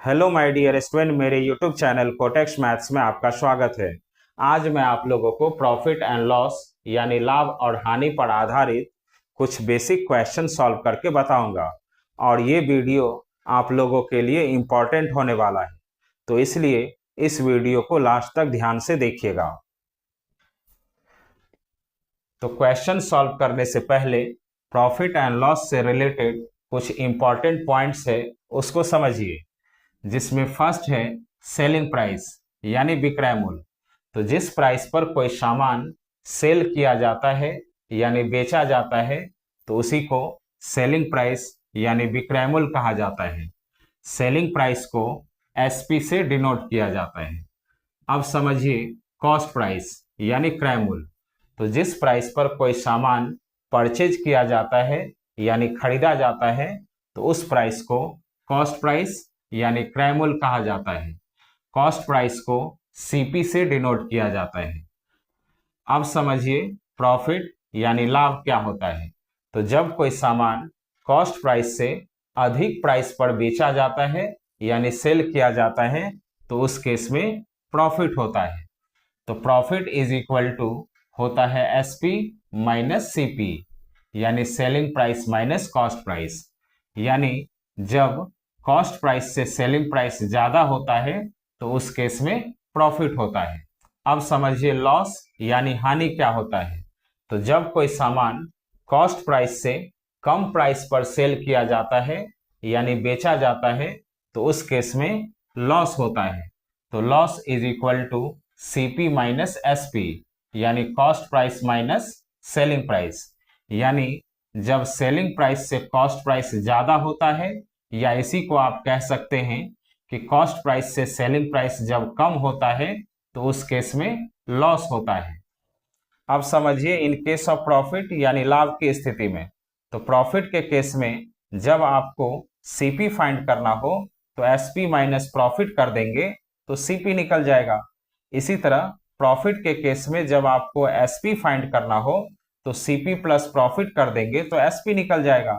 Hello my dear student, मेरे YouTube channel cortex maths में आपका स्वागत है। आज मैं आप लोगों को प्रॉफिट एंड लॉस यानी लाभ और हानि पर आधारित कुछ बेसिक क्वेश्चन सॉल्व करके बताऊंगा और ये वीडियो आप लोगों के लिए इम्पोर्टेंट होने वाला है, तो इसलिए इस वीडियो को लास्ट तक ध्यान से देखिएगा। तो क्वेश्चन सॉल्व करने से पहले प्रॉफिट एंड लॉस से रिलेटेड कुछ इंपॉर्टेंट पॉइंट्स है, उसको समझिए। जिसमें फर्स्ट है सेलिंग प्राइस यानी विक्रय मूल्य। तो जिस प्राइस पर कोई सामान सेल किया जाता है यानी बेचा जाता है तो उसी को सेलिंग प्राइस यानी विक्रय मूल्य कहा जाता है। सेलिंग प्राइस को एसपी से डिनोट किया जाता है। अब समझिए कॉस्ट प्राइस यानी क्रय मूल्य। तो जिस प्राइस पर कोई सामान परचेज किया जाता है यानी खरीदा जाता है तो उस प्राइस को कॉस्ट प्राइस यानी क्रय मूल्य कहा जाता है। कॉस्ट प्राइस को सीपी से डिनोट किया जाता है। अब समझिए प्रॉफिट यानी लाभ क्या होता है। तो जब कोई सामान कॉस्ट प्राइस से अधिक प्राइस पर बेचा जाता है यानी सेल किया जाता है तो उस केस में प्रॉफिट होता है। तो प्रॉफिट इज इक्वल टू होता है एसपी माइनस सीपी यानी selling price minus cost price. यानी जब कॉस्ट प्राइस से सेलिंग प्राइस ज्यादा होता है तो उस केस में प्रॉफिट होता है। अब समझिए लॉस यानी हानि क्या होता है। तो जब कोई सामान कॉस्ट प्राइस से कम प्राइस पर सेल किया जाता है यानी बेचा जाता है तो उस केस में लॉस होता है। तो loss is equal to CP minus SP यानी cost price minus selling price. यानी जब सेलिंग प्राइस से कॉस्ट प्राइस ज्यादा होता है या इसी को आप कह सकते हैं कि कॉस्ट प्राइस से सेलिंग प्राइस जब कम होता है तो उस केस में लॉस होता है। अब समझिए इन केस ऑफ प्रॉफिट यानी लाभ की स्थिति में। तो प्रॉफिट के केस में जब आपको सीपी फाइंड करना हो तो एसपी माइनस प्रॉफिट कर देंगे तो सीपी निकल जाएगा। इसी तरह प्रॉफिट के केस में जब आपको एसपी फाइंड करना हो तो सीपी प्लस प्रॉफिट कर देंगे तो एसपी निकल जाएगा।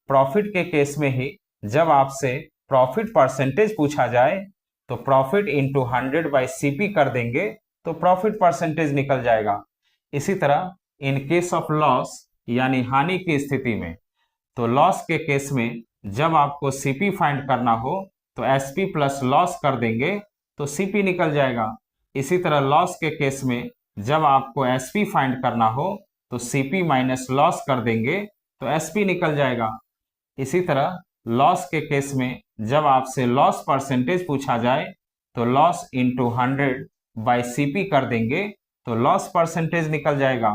प्रॉफिट के केस में ही जब आपसे प्रॉफिट परसेंटेज पूछा जाए तो प्रॉफिट इंटू 100 बाई सीपी कर देंगे तो प्रॉफिट परसेंटेज निकल जाएगा। इसी तरह इन केस ऑफ लॉस यानी हानि की स्थिति में, तो लॉस के केस में जब आपको सीपी फाइंड करना हो तो एसपी प्लस लॉस कर देंगे तो सीपी निकल जाएगा। इसी तरह लॉस के केस में जब आपको एसपी फाइंड करना हो तो सीपी माइनस लॉस कर देंगे तो एसपी निकल जाएगा। इसी तरह लॉस के केस में जब आपसे लॉस परसेंटेज पूछा जाए तो लॉस इंटू 100 बाई सीपी कर देंगे तो लॉस परसेंटेज निकल जाएगा।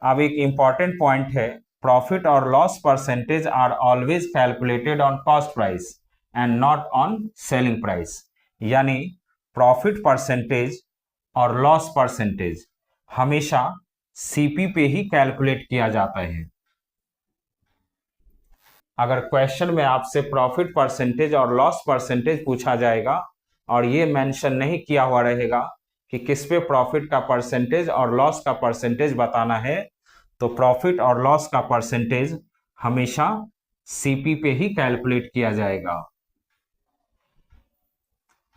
अब एक इंपॉर्टेंट पॉइंट है, प्रॉफिट और loss percentage are always calculated on cost price and not on selling price. यानी प्रॉफिट परसेंटेज और लॉस परसेंटेज हमेशा सीपी पे ही कैलकुलेट किया जाता है। अगर क्वेश्चन में आपसे प्रॉफिट परसेंटेज और लॉस परसेंटेज पूछा जाएगा और ये मेंशन नहीं किया हुआ रहेगा कि किस पे प्रॉफिट का परसेंटेज और लॉस का परसेंटेज बताना है तो प्रॉफिट और लॉस का परसेंटेज हमेशा सीपी पे ही कैलकुलेट किया जाएगा।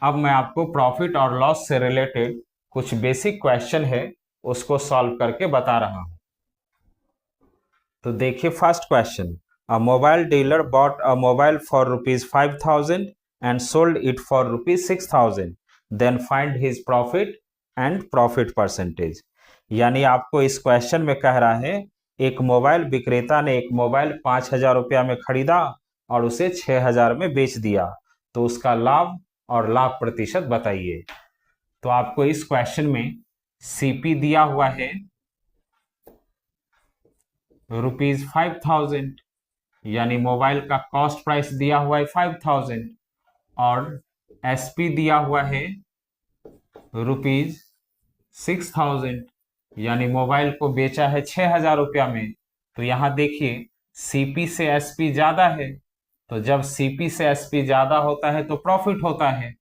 अब मैं आपको प्रॉफिट और लॉस से रिलेटेड कुछ बेसिक क्वेश्चन है उसको सॉल्व करके बता रहा हूं। तो देखिए first question, a mobile dealer bought a mobile for rupees 5000 and sold it for rupees 6000, then find his profit and profit percentage। यानी आपको इस क्वेश्चन में कह रहा है एक मोबाइल विक्रेता ने एक मोबाइल 5000 रुपया में खरीदा और उसे 6000 में बेच दिया, तो उसका लाभ और लाभ प्रतिशत बताइए। तो आपको इस क्वेश्चन में सीपी दिया हुआ है रुपीज 5000 यानी मोबाइल का कॉस्ट प्राइस दिया हुआ है 5000 और एसपी दिया हुआ है रुपीज 6000 यानी मोबाइल को बेचा है 6000 रुपया में। तो यहां देखिए सीपी से एसपी ज्यादा है, तो जब सीपी से एसपी ज्यादा होता है तो प्रॉफिट होता है।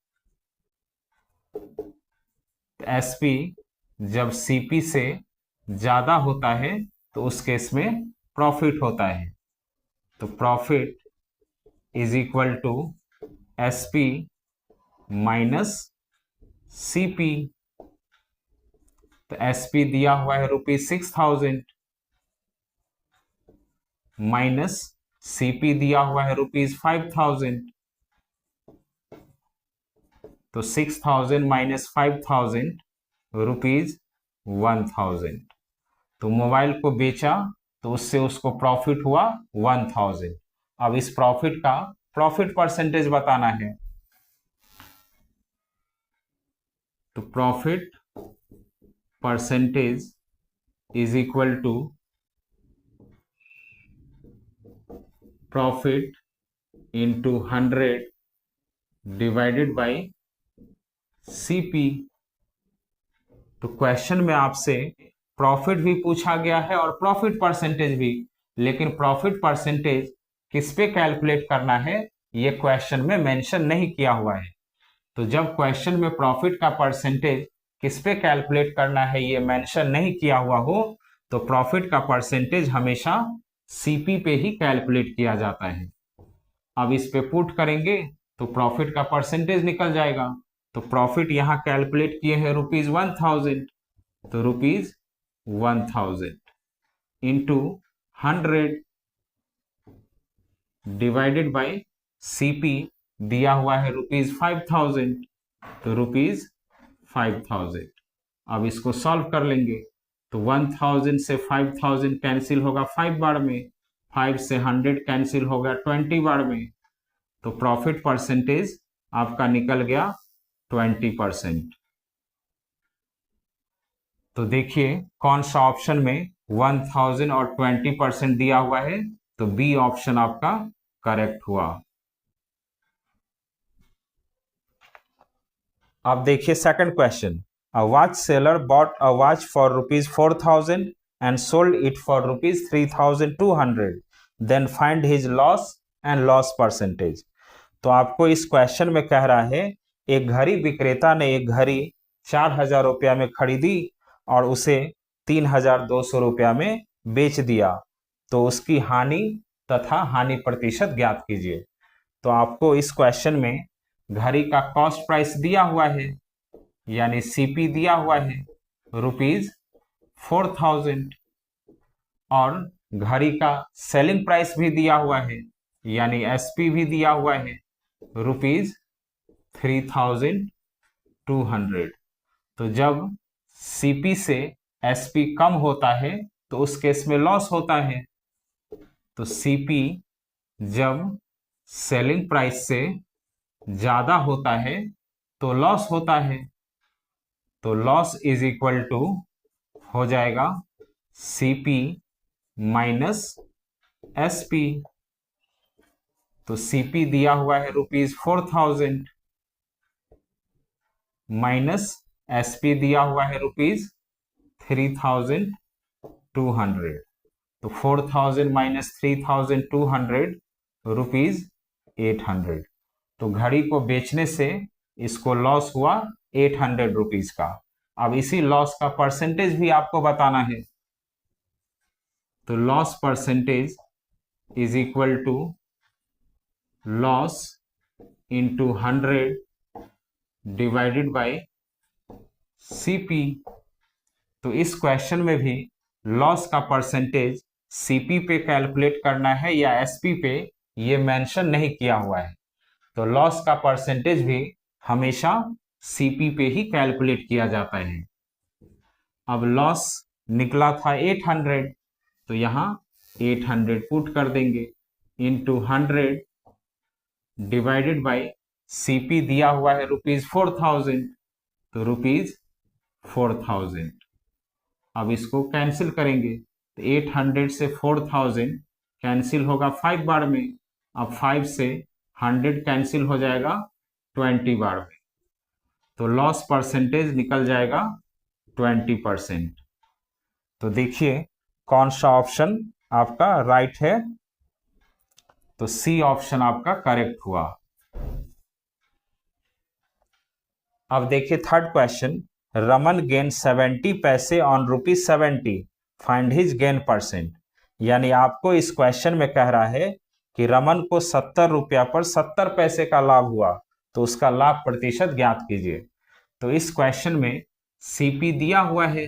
एसपी जब सीपी से ज्यादा होता है तो उस केस में प्रॉफिट होता है। तो profit is equal to SP minus CP। तो SP दिया हुआ है ₹6000 माइनस CP दिया हुआ है ₹5000। तो 6000 माइनस 5000 ₹1000। तो मोबाइल को बेचा तो उससे उसको प्रॉफिट हुआ 1000। अब इस प्रॉफिट का प्रॉफिट परसेंटेज बताना है। तो profit percentage is equal to profit into 100 divided by CP। तो क्वेश्चन में आपसे प्रॉफिट भी पूछा गया है और प्रॉफिट परसेंटेज भी, लेकिन प्रॉफिट परसेंटेज किस पे कैलकुलेट करना है ये क्वेश्चन में मेंशन नहीं किया हुआ है। तो जब क्वेश्चन में प्रॉफिट का परसेंटेज किस पे कैलकुलेट करना है ये मेंशन नहीं किया हुआ हो तो प्रॉफिट का परसेंटेज हमेशा CP पे ही कैलकुलेट किया जाता है। अब इस पे पुट करेंगे तो प्रॉफिट का परसेंटेज निकल जाएगा। तो प्रॉफिट यहां कैलकुलेट किए हैं ₹1000। तो ₹1000 इंटू 100 डिवाइडेड बाय CP दिया हुआ है ₹5000। तो ₹5000। अब इसको सॉल्व कर लेंगे तो 1000 से 5000 कैंसिल होगा 5 बार में, 5 से 100 कैंसिल होगा 20 बार में। तो प्रॉफिट परसेंटेज आपका निकल गया 20%। तो देखिए कौन सा ऑप्शन में 1000 और 20% दिया हुआ है, तो बी ऑप्शन आपका करेक्ट हुआ। अब देखिए second question. A watch seller bought a watch for ₹4000 and sold it for ₹3200। Then find his loss and loss percentage. तो आपको इस क्वेश्चन में कह रहा है एक घड़ी विक्रेता ने एक घड़ी 4000 रुपया में खरीदी और उसे 3200 रुपया में बेच दिया, तो उसकी हानि तथा हानि प्रतिशत ज्ञात कीजिए। तो आपको इस क्वेश्चन में घड़ी का कॉस्ट प्राइस दिया हुआ है यानी CP दिया हुआ है ₹4000 और घड़ी का सेलिंग प्राइस भी दिया हुआ है यानी SP भी दिया हुआ है ₹3200। तो जब CP से SP कम होता है तो उस केस में लॉस होता है। तो CP जब सेलिंग प्राइस से ज्यादा होता है तो लॉस होता है। तो लॉस इज इक्वल टू हो जाएगा CP माइनस SP। तो CP दिया हुआ है ₹4000 माइनस SP दिया हुआ है ₹3200। तो 4000 माइनस 3200 ₹800। तो घड़ी को बेचने से इसको लॉस हुआ 800 रुपीज का। अब इसी लॉस का परसेंटेज भी आपको बताना है। तो loss percentage is equal to loss into 100 divided by CP। तो इस क्वेश्चन में भी लॉस का परसेंटेज CP पे कैलकुलेट करना है या SP पे, ये मेंशन नहीं किया हुआ है। तो लॉस का परसेंटेज भी हमेशा CP पे ही कैलकुलेट किया जाता है। अब लॉस निकला था 800, तो यहां 800 पुट कर देंगे इंटू 100 डिवाइडेड बाय CP दिया हुआ है ₹4000। तो ₹4000। अब इसको कैंसिल करेंगे तो 800 से 4000 कैंसिल होगा 5 बार में। अब 5 से 100 कैंसिल हो जाएगा 20 बार में। तो लॉस परसेंटेज निकल जाएगा 20%। तो देखिए कौन सा ऑप्शन आपका राइट है, तो C ऑप्शन आपका करेक्ट हुआ। अब देखिए थर्ड क्वेश्चन। रमन गेन 70 पैसे on ₹70। Find his gain percent. यानी आपको इस क्वेश्चन में कह रहा है कि रमन को 70 रुपया पर 70 पैसे का लाभ हुआ, तो उसका लाभ प्रतिशत ज्ञात कीजिए। तो इस क्वेश्चन में सीपी दिया हुआ है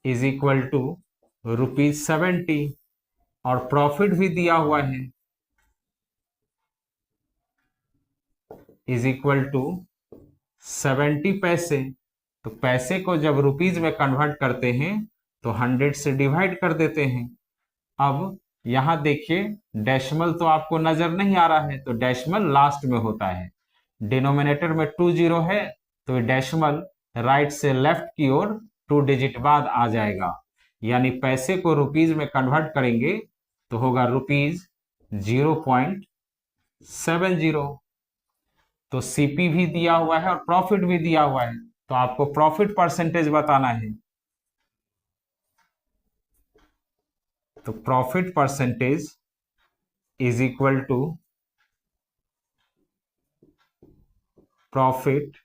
इज इक्वल टू ₹70 और प्रॉफिट भी दिया हुआ है इज इक्वल टू 70 पैसे। तो पैसे को जब रुपीज में कन्वर्ट करते हैं तो 100 से डिवाइड कर देते हैं। अब यहां देखिए डेसिमल तो आपको नजर नहीं आ रहा है, तो डेसिमल लास्ट में होता है। डिनोमिनेटर में 20 है तो डेसिमल राइट से लेफ्ट की ओर 2 डिजिट बाद आ जाएगा, यानी पैसे को रुपीज में कन्वर्ट करेंगे तो होगा ₹0.70। तो सीपी भी दिया हुआ है और प्रॉफिट भी दिया हुआ है, तो आपको प्रॉफिट परसेंटेज बताना है। तो profit percentage is equal to profit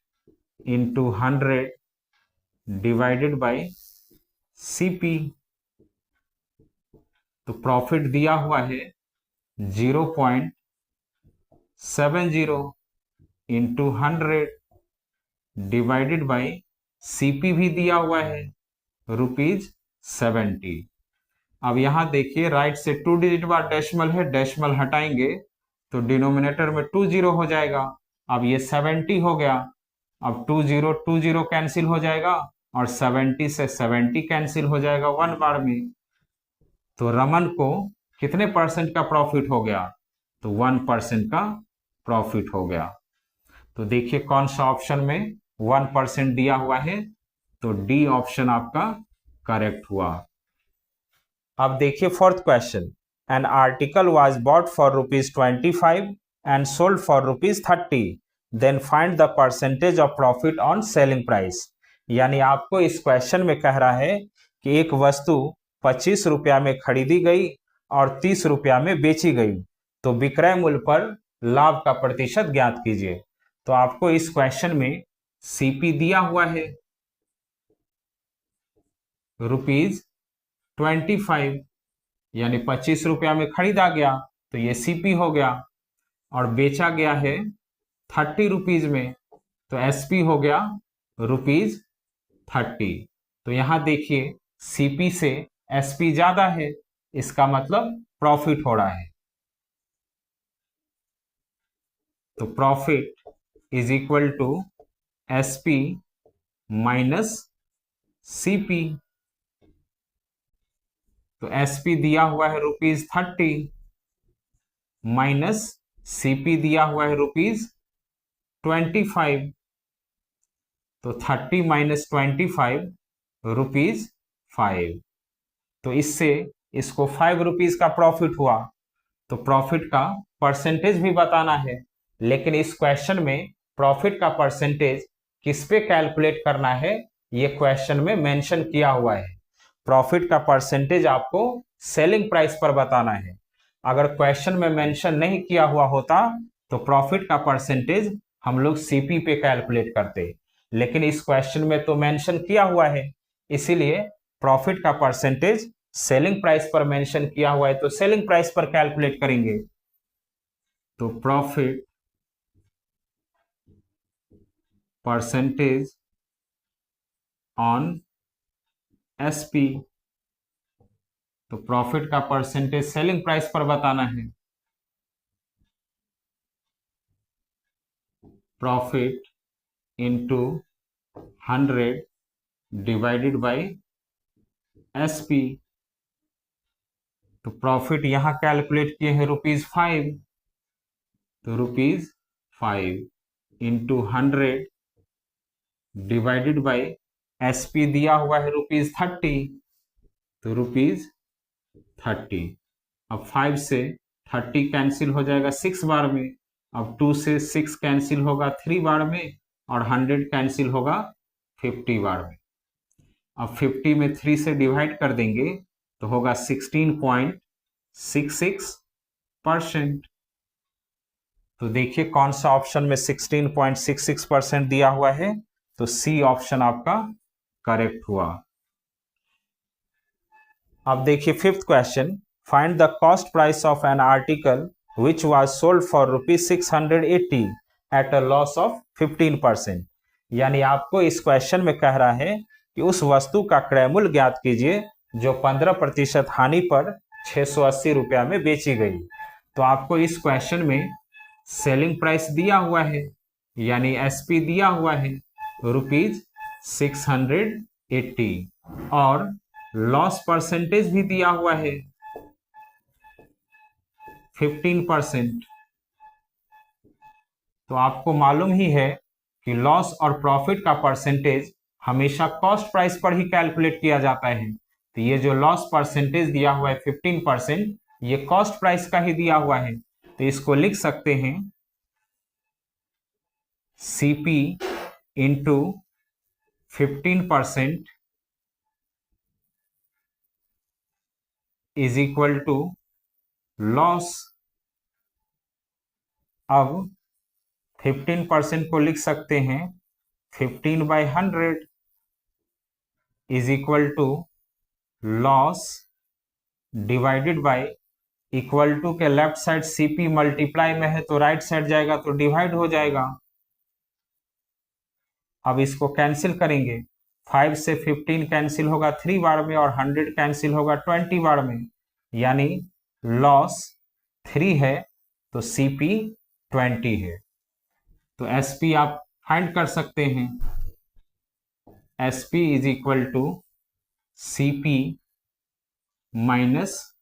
into 100 divided by CP. तो प्रॉफिट दिया हुआ है 0.70 इंटू 100 डिवाइडेड बाय सीपी भी दिया हुआ है ₹70। अब यहां देखिए राइट से 2 डिजिट बाद डेसिमल है, डेसिमल हटाएंगे तो डिनोमिनेटर में 20 हो जाएगा। अब ये 70 हो गया, अब 20 कैंसिल हो जाएगा और 70 से 70 कैंसिल हो जाएगा 1 बार में। तो रमन को कितने परसेंट का प्रॉफिट हो गया? तो 1% का प्रॉफिट हो गया। तो देखिए कौन सा ऑप्शन में 1% दिया हुआ है, तो डी ऑप्शन आपका करेक्ट हुआ। अब देखिए fourth question, an article was bought for ₹25 and sold for ₹30, then find the percentage of profit on selling price. यानी आपको इस क्वेश्चन में कह रहा है कि एक वस्तु 25 रुपया में खरीदी गई और 30 रुपया में बेची गई, तो विक्रय मूल्य पर लाभ का प्रतिशत ज्ञात कीजिए। तो आपको इस क्वेश्चन में सीपी दिया हुआ है ₹25, यानी 25 रुपया में खरीदा गया तो ये सीपी हो गया, और बेचा गया है 30 रुपीज में, तो एसपी हो गया ₹30। तो यहां देखिए सीपी से एसपी ज्यादा है, इसका मतलब प्रॉफिट हो रहा है। तो profit is equal to SP minus CP. तो एसपी दिया हुआ है ₹30 माइनस सीपी दिया हुआ है ₹25। तो 30 माइनस 25 ₹5। तो इससे इसको ₹5 का प्रॉफिट हुआ। तो प्रॉफिट का परसेंटेज भी बताना है, लेकिन इस क्वेश्चन में प्रॉफिट का परसेंटेज किस पे कैलकुलेट करना है ये क्वेश्चन में मेंशन किया हुआ है। प्रॉफिट का परसेंटेज आपको सेलिंग प्राइस पर बताना है। अगर क्वेश्चन में मेंशन नहीं किया हुआ होता तो प्रॉफिट का परसेंटेज हम लोग सीपी पे कैलकुलेट करते, लेकिन इस क्वेश्चन में तो मेंशन किया हुआ है, इसीलिए प्रॉफिट का परसेंटेज सेलिंग प्राइस पर मेंशन किया हुआ है तो सेलिंग प्राइस पर कैलकुलेट करेंगे। तो प्रॉफिट परसेंटेज ऑन एसपी, तो प्रॉफिट का परसेंटेज सेलिंग प्राइस पर बताना है। Profit into 100 divided bye SP. तो प्रॉफिट यहां कैलकुलेट किए हैं ₹5, तो ₹5 इंटू 100 डिवाइडेड बाय एसपी दिया हुआ है ₹30, तो ₹30। अब 5 से 30 कैंसिल हो जाएगा 6 बार में, अब 2 से 6 कैंसिल होगा 3 बार में, और 100 कैंसिल होगा 50 बार में। अब 50 में 3 से डिवाइड कर देंगे तो होगा 16.66%। तो देखिए कौन सा ऑप्शन में 16.66% दिया हुआ है, तो सी ऑप्शन आपका करेक्ट हुआ। अब देखिए fifth question, find the cost price of an article which was sold for ₹680 at a loss of 15%। यानी आपको इस क्वेश्चन में कह रहा है कि उस वस्तु का क्रय मूल्य ज्ञात कीजिए जो 15% हानि पर 680 रुपया में बेची गई। तो आपको इस क्वेश्चन में सेलिंग प्राइस दिया हुआ है यानी एसपी दिया हुआ है ₹680 और लॉस परसेंटेज भी दिया हुआ है 15%। तो आपको मालूम ही है कि लॉस और प्रॉफिट का परसेंटेज हमेशा कॉस्ट प्राइस पर ही कैलकुलेट किया जाता है। तो ये जो लॉस परसेंटेज दिया हुआ है 15%, ये कॉस्ट प्राइस का ही दिया हुआ है। तो इसको लिख सकते हैं CP into 15% is equal to loss. अब 15% को लिख सकते हैं 15/100 is equal to loss divided by, equal to के लेफ्ट साइड सीपी मल्टीप्लाई में है तो राइट साइड जाएगा तो डिवाइड हो जाएगा। अब इसको कैंसिल करेंगे, 5 से 15 कैंसिल होगा 3 बार में और 100 कैंसिल होगा 20 बार में, यानी लॉस 3 है तो सीपी 20 है। तो एसपी आप फाइंड कर सकते हैं, SP is equal to CP minus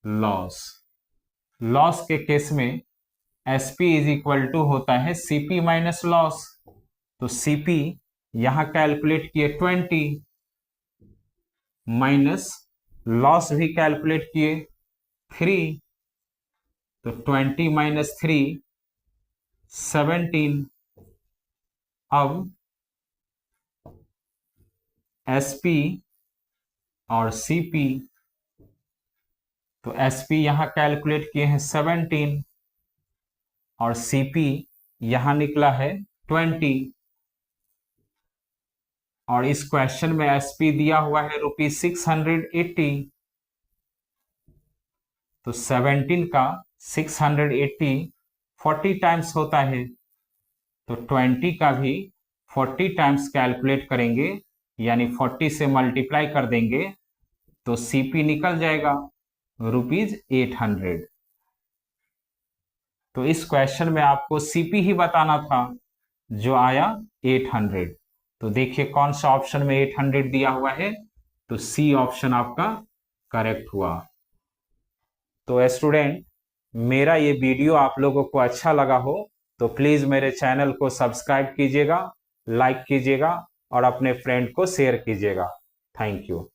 loss. Loss के केस में एसपी इज इक्वल टू होता है सीपी माइनस लॉस। तो सीपी यहां कैलकुलेट किए 20 माइनस लॉस भी कैलकुलेट किए 3, तो 20 माइनस 3 17। अब एसपी और सीपी, तो एसपी यहां कैलकुलेट किए हैं 17 और सीपी यहां निकला है 20। और इस क्वेश्चन में एसपी दिया हुआ है ₹680, तो 17 का 680 40 टाइम्स होता है, तो 20 का भी 40 टाइम्स कैलकुलेट करेंगे यानी 40 से मल्टीप्लाई कर देंगे तो सीपी निकल जाएगा ₹800। तो इस क्वेश्चन में आपको सीपी ही बताना था जो आया 800। तो देखिए कौन सा ऑप्शन में 800 दिया हुआ है, तो सी ऑप्शन आपका करेक्ट हुआ। तो स्टूडेंट, मेरा ये वीडियो आप लोगों को अच्छा लगा हो तो प्लीज मेरे चैनल को सब्सक्राइब कीजिएगा, लाइक कीजिएगा और अपने फ्रेंड को शेयर कीजिएगा। Thank you.